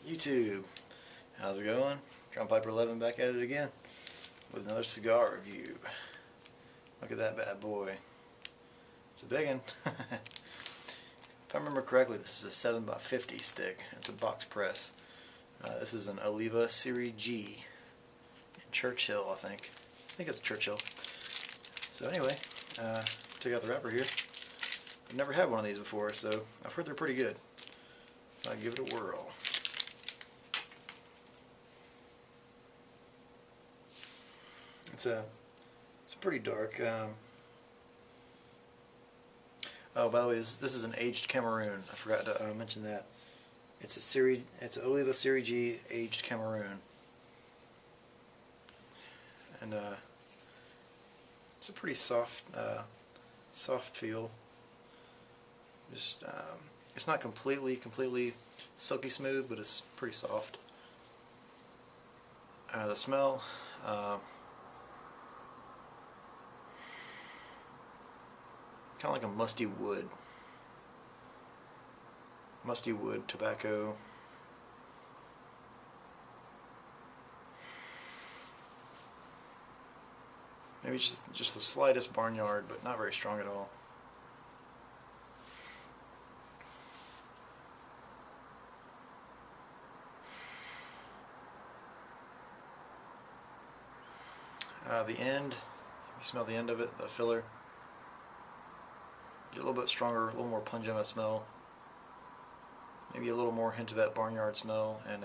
YouTube, how's it going? John Piper 11 back at it again with another cigar review. Look at that bad boy. It's a big one. If I remember correctly, this is a 7x50 stick. It's a box press. This is an Oliva Serie G in Churchill, I think. I think it's Churchill. So anyway, take out the wrapper here. I've never had one of these before, so I've heard they're pretty good. I'll give it a whirl. It's pretty dark. Oh, by the way, this is an aged Cameroon. I forgot to mention that. It's an Oliva Serie G aged Cameroon, and it's a pretty soft feel. Just it's not completely silky smooth, but it's pretty soft. The smell. Kind of like a musty wood tobacco. Maybe just the slightest barnyard, but not very strong at all. The end, you smell the end of it, the filler. Get a little bit stronger, a little more pungent of smell. Maybe a little more hint of that barnyard smell, and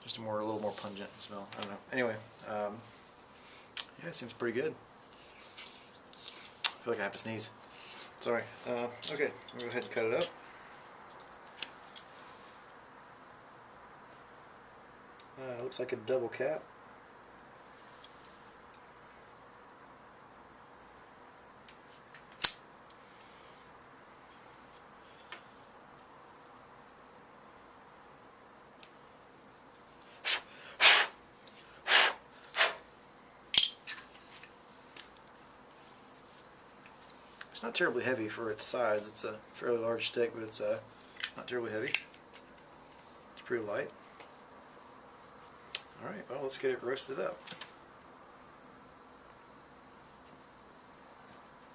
just a little more pungent smell. I don't know. Anyway, yeah, it seems pretty good. I feel like I have to sneeze. Sorry. Okay, I'm gonna go ahead and cut it up. It looks like a double cap. It's not terribly heavy for its size. It's a fairly large stick, but it's not terribly heavy. It's pretty light. Alright, well, let's get it roasted up.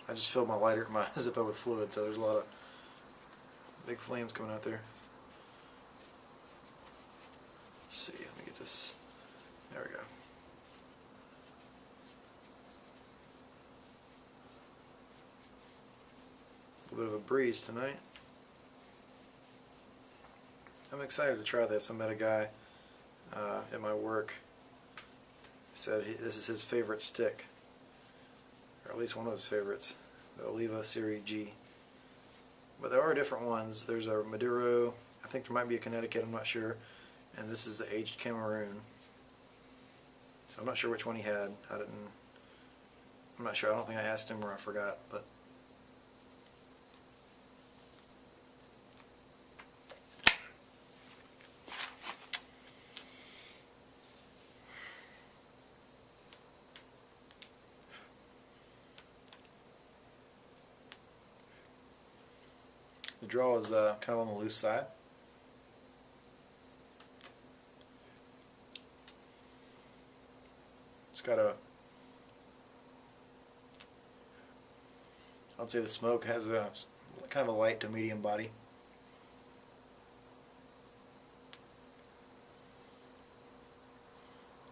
I just filled my Zippo with fluid, so there's a lot of big flames coming out there. Let's see, let me get this. There we go. A little bit of a breeze tonight. I'm excited to try this. I met a guy at my work. He said this is his favorite stick, or at least one of his favorites, the Oliva Serie G. But there are different ones. There's a Maduro, I think there might be a Connecticut, I'm not sure, and this is the aged Cameroon. So I'm not sure which one he had. I'm not sure. I don't think I asked him, or I forgot, but the draw is kind of on the loose side. It's got I'd say the smoke has a kind of a light to medium body.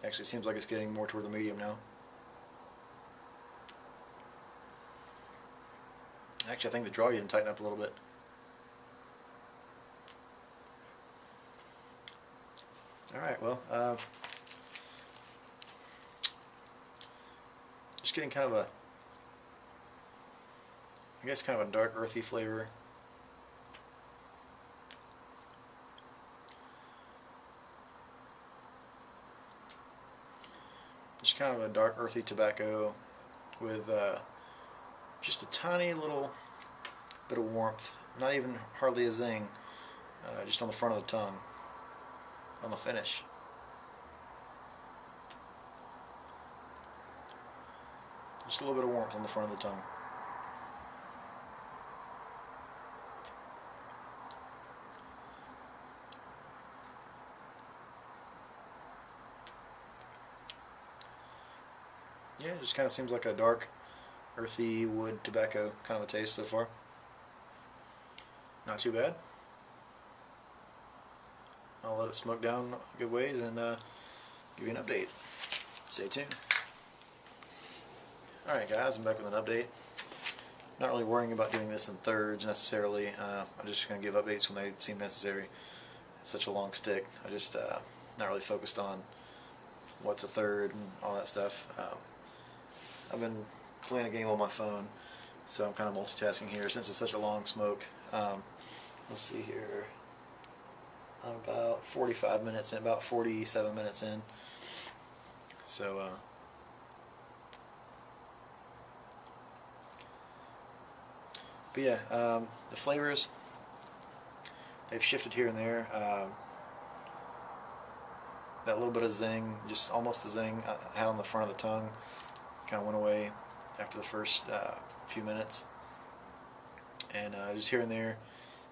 Actually, it seems like it's getting more toward the medium now. Actually, I think the draw you can tighten up a little bit. Alright, well, just getting kind of a, I guess kind of a dark earthy flavor. Just kind of a dark earthy tobacco with just a tiny little bit of warmth, not even hardly a zing, just on the front of the tongue. On the finish. Just a little bit of warmth on the front of the tongue. Yeah, it just kind of seems like a dark, earthy wood tobacco kind of a taste so far. Not too bad. I'll let it smoke down a good ways and give you an update. Stay tuned. Alright guys, I'm back with an update. Not really worrying about doing this in thirds necessarily. I'm just going to give updates when they seem necessary. It's such a long stick. I just not really focused on what's a third and all that stuff. I've been playing a game on my phone, so I'm kind of multitasking here since it's such a long smoke. Let's see here. I'm about 45 minutes in, about 47 minutes in. So, but yeah, the flavors, they've shifted here and there. That little bit of zing, just almost the zing I had on the front of the tongue, kind of went away after the first few minutes. And just here and there,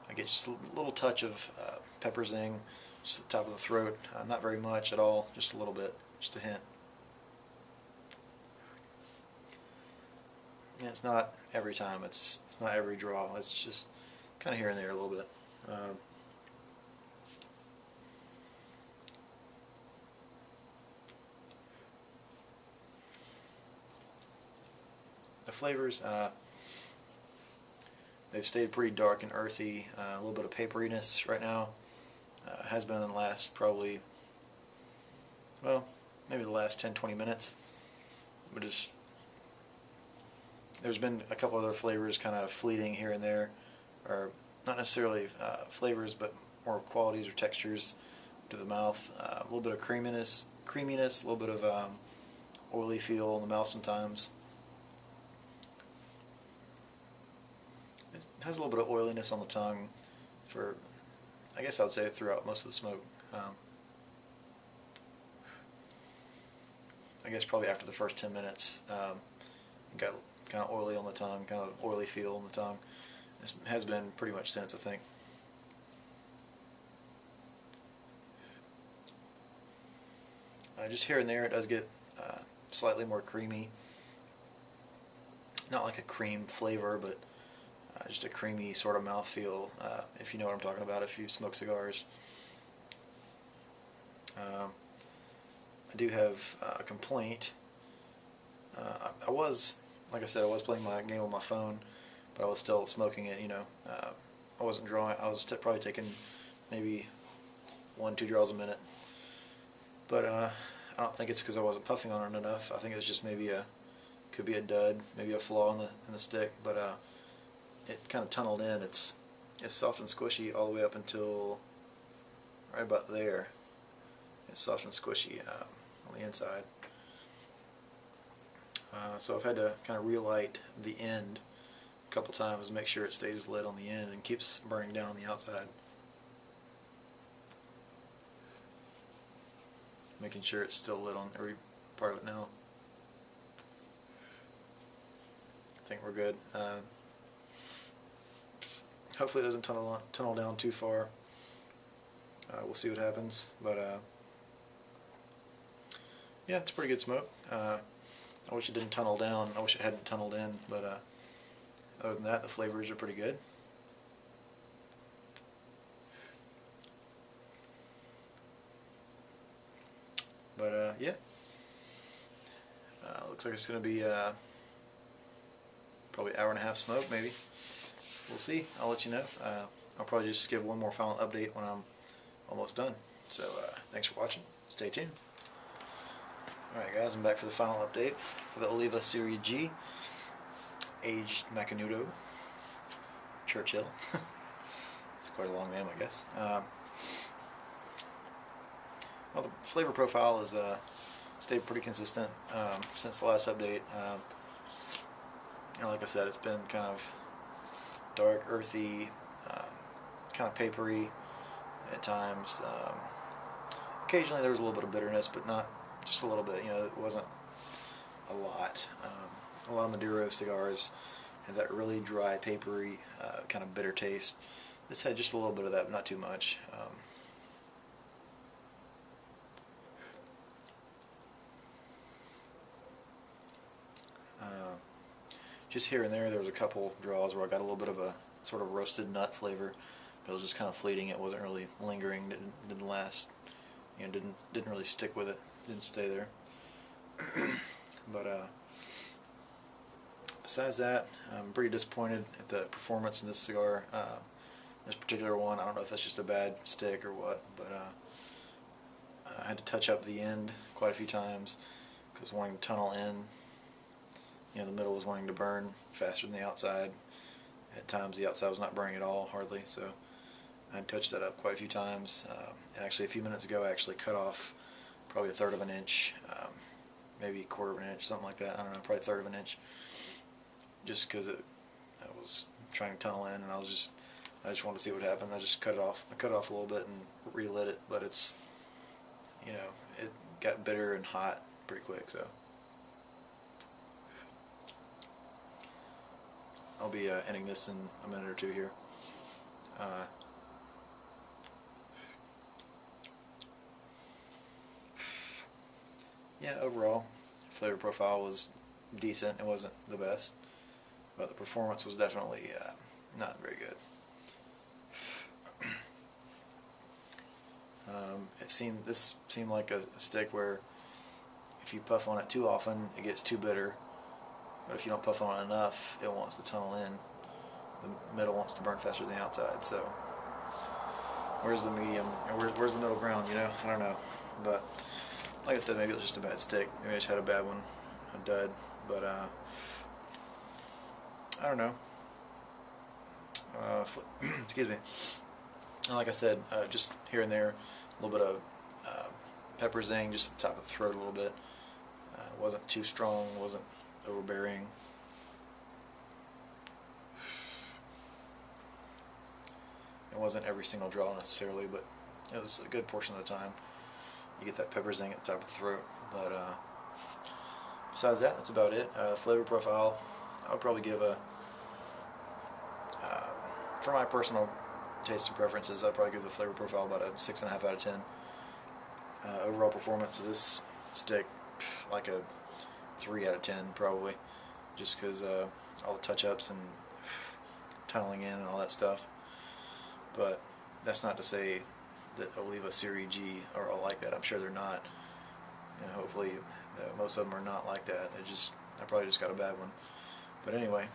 I get just a little touch of pepper zing, just at the top of the throat. Not very much at all, just a little bit, just a hint. And it's not every time, it's not every draw, it's just kind of here and there a little bit. The flavors, they've stayed pretty dark and earthy, a little bit of paperiness right now. Has been in the last probably, well, maybe the last 10-20 minutes. But just, there's been a couple other flavors kind of fleeting here and there, or not necessarily flavors, but more qualities or textures to the mouth. A little bit of creaminess, a little bit of oily feel in the mouth sometimes. It has a little bit of oiliness on the tongue for, I guess I would say, throughout most of the smoke. I guess probably after the first 10 minutes, it got kind of oily on the tongue, kind of oily feel on the tongue. This has been pretty much since, I think. Just here and there it does get slightly more creamy. Not like a cream flavor, but just a creamy sort of mouthfeel, if you know what I'm talking about, if you smoke cigars. I do have a complaint. I was, like I said, I was playing my game on my phone, but I was still smoking it, you know. I wasn't drawing, I was probably taking maybe 1-2 draws a minute. But I don't think it's because I wasn't puffing on it enough. I think it was just maybe could be a dud, maybe a flaw in the stick, but it kind of tunneled in. It's soft and squishy all the way up until right about there. It's soft and squishy on the inside. So I've had to kind of relight the end a couple times, make sure it stays lit on the end and keeps burning down on the outside. Making sure it's still lit on every part of it now. I think we're good. Hopefully it doesn't tunnel down too far. We'll see what happens, but yeah, it's pretty good smoke. I wish it didn't tunnel down. I wish it hadn't tunneled in, but other than that, the flavors are pretty good. But yeah, looks like it's going to be probably an hour and a half smoke, maybe. We'll see. I'll let you know. I'll probably just give one more final update when I'm almost done. So thanks for watching. Stay tuned. Alright guys, I'm back for the final update for the Oliva Serie G aged Macanudo Churchill. It's quite a long name, I guess. Well, the flavor profile has stayed pretty consistent since the last update. And like I said, it's been kind of dark, earthy, kind of papery at times. Occasionally there was a little bit of bitterness, but not just a little bit. You know, it wasn't a lot. A lot of Maduro cigars have that really dry, papery, kind of bitter taste. This had just a little bit of that, but not too much. just here and there was a couple draws where I got a little bit of a sort of roasted nut flavor, but it was just kind of fleeting. It wasn't really lingering. Didn't last. You know, didn't really stick with it. Didn't stay there. But besides that, I'm pretty disappointed at the performance in this cigar. This particular one, I don't know if that's just a bad stick or what, but I had to touch up the end quite a few times because wanting to tunnel in. You know, the middle was wanting to burn faster than the outside. At times the outside was not burning at all, hardly, so I touched that up quite a few times. And actually a few minutes ago I actually cut off probably 1/3 of an inch, maybe 1/4 of an inch, something like that. I don't know, probably 1/3 of an inch, just because I was trying to tunnel in, and I just wanted to see what happened. I just cut it off. I cut it off a little bit and relit it, but it's, you know, it got bitter and hot pretty quick, so I'll be ending this in a minute or two here. Yeah, overall, flavor profile was decent. It wasn't the best, but the performance was definitely not very good. This seemed like a stick where if you puff on it too often, it gets too bitter. But if you don't puff on it enough, it wants to tunnel in. The middle wants to burn faster than the outside. So where's the medium? Or where's the middle ground? You know, I don't know. But like I said, maybe it was just a bad stick. Maybe I just had a bad one, a dud. But I don't know. Excuse me. And like I said, just here and there, a little bit of pepper zing, just at the top of the throat a little bit. Wasn't too strong, wasn't overbearing. It wasn't every single draw necessarily, but it was a good portion of the time. You get that pepper zing at the top of the throat. But besides that, that's about it. Flavor profile, I would probably give for my personal taste and preferences, I'd probably give the flavor profile about a 6.5 out of 10. Overall performance of this stick, like a 3 out of 10 probably, just because all the touch-ups and tunneling in and all that stuff. But that's not to say that Oliva Serie G are all like that. I'm sure they're not. And hopefully most of them are not like that. I probably just got a bad one. But anyway,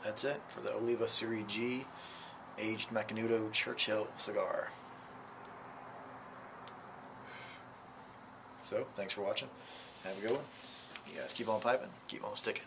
that's it for the Oliva Serie G aged Macanudo Churchill cigar. So, thanks for watching. Have a good one. You guys keep on piping, keep on sticking.